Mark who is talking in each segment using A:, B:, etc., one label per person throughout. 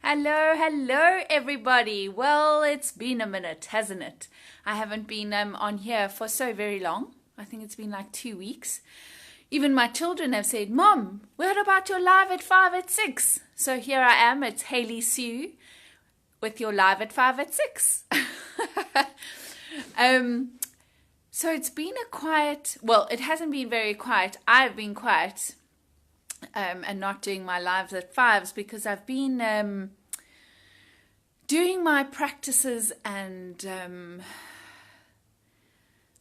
A: Hello, everybody. Well, it's been a minute, hasn't it? I haven't been on here for so very long. I think it's been like 2 weeks. Even my children have said, Mom, what about your live at 5 at 6? So here I am, it's Hayley Sue with your live at 5 at 6. So it's been a quiet, well, it hasn't been very quiet. I've been quiet and not doing my lives at 5s because I've been doing my practices and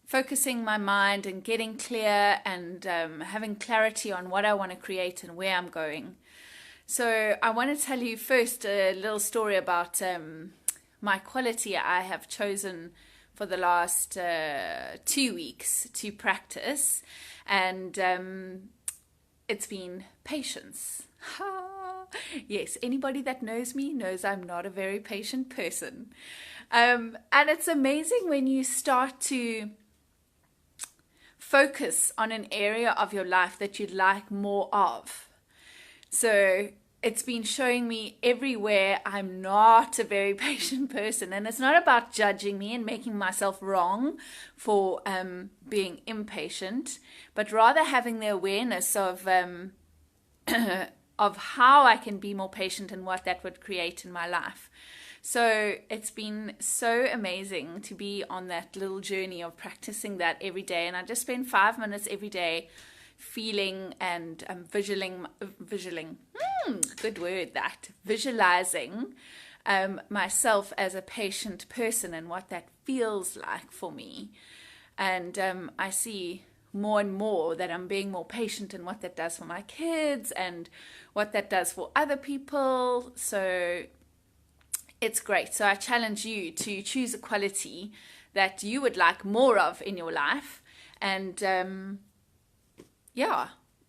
A: focusing my mind and getting clear and having clarity on what I want to create and where I'm going. So I want to tell you first a little story about my quality I have chosen for the last 2 weeks to practice, and it's been patience. Yes, anybody that knows me knows I'm not a very patient person. And it's amazing when you start to focus on an area of your life that you'd like more of. So it's been showing me everywhere I'm not a very patient person. And it's not about judging me and making myself wrong for being impatient, but rather having the awareness of how I can be more patient and what that would create in my life. So it's been so amazing to be on that little journey of practicing that every day. And I just spend 5 minutes every day feeling and visualizing myself as a patient person and what that feels like for me. And I see more and more that I'm being more patient and what that does for my kids and what that does for other people. So it's great. So I challenge you to choose a quality that you would like more of in your life, and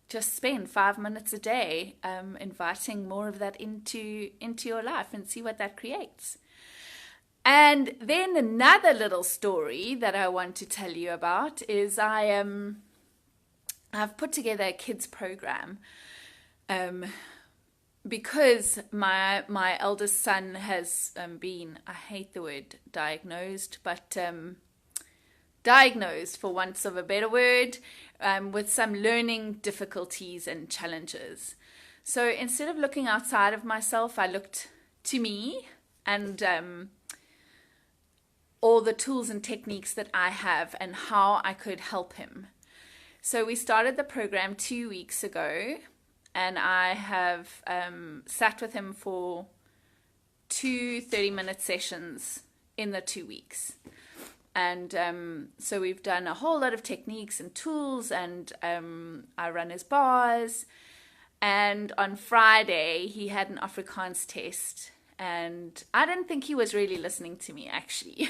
A: just spend 5 minutes a day inviting more of that into your life and see what that creates. And then another little story that I want to tell you about is I've put together a kids program because my eldest son has been, I hate the word diagnosed, but diagnosed, for want of a better word, with some learning difficulties and challenges. So instead of looking outside of myself, I looked to me and all the tools and techniques that I have and how I could help him. So we started the program 2 weeks ago, and I have sat with him for 2 30-minute sessions in the 2 weeks. And so we've done a whole lot of techniques and tools, and I run his bars. And on Friday, he had an Afrikaans test, and I didn't think he was really listening to me, actually.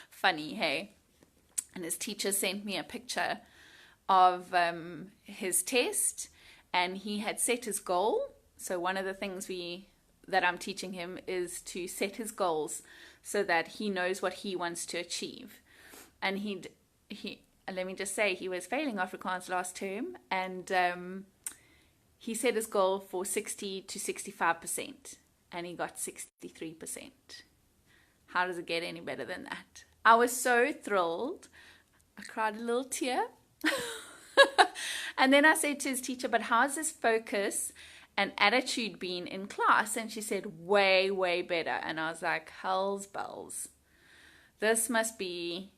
A: Funny, hey? And his teacher sent me a picture of his test, and he had set his goal. So one of the things that I'm teaching him is to set his goals so that he knows what he wants to achieve. And he let me just say, he was failing Afrikaans last term, and he set his goal for 60 to 65%, and he got 63%. How does it get any better than that? I was so thrilled. I cried a little tear. And then I said to his teacher, but how's his focus and attitude been in class? And she said, way, way better. And I was like, hell's bells. This must be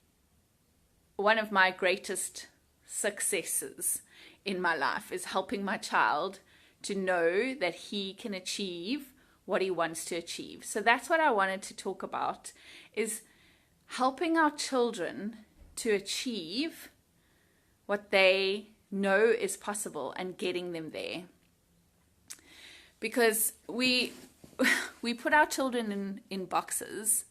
A: one of my greatest successes in my life, is helping my child to know that he can achieve what he wants to achieve. So that's what I wanted to talk about, is helping our children to achieve what they know is possible and getting them there. Because we put our children in boxes,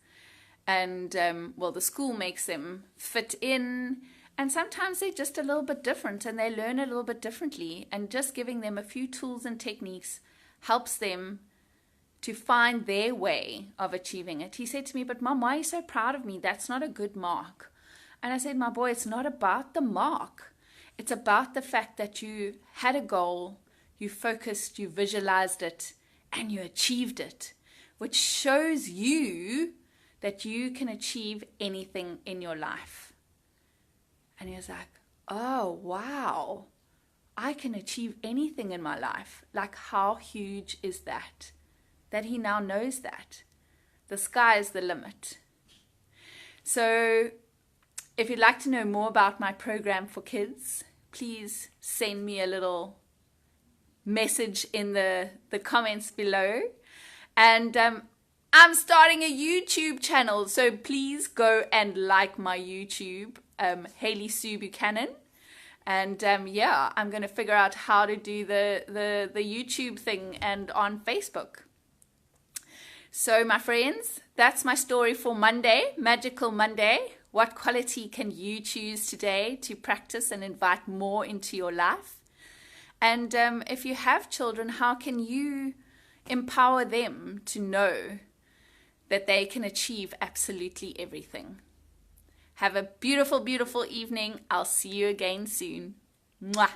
A: and the school makes them fit in, and sometimes they're just a little bit different and they learn a little bit differently, and just giving them a few tools and techniques helps them to find their way of achieving it. He said to me, but Mom, why are you so proud of me? That's not a good mark. And I said, my boy, it's not about the mark. It's about the fact that you had a goal, you focused, you visualized it, and you achieved it, which shows you that you can achieve anything in your life. And he was like, oh, wow, I can achieve anything in my life. Like, how huge is that? That he now knows that. The sky is the limit. So if you'd like to know more about my program for kids, please send me a little message in the comments below. And I'm starting a YouTube channel, so please go and like my YouTube, Hayley Sue Buchanan. And yeah, I'm going to figure out how to do the YouTube thing and on Facebook. So my friends, that's my story for Monday, Magical Monday. What quality can you choose today to practice and invite more into your life? And if you have children, how can you empower them to know that they can achieve absolutely everything? Have a beautiful, beautiful evening. I'll see you again soon. Mwah.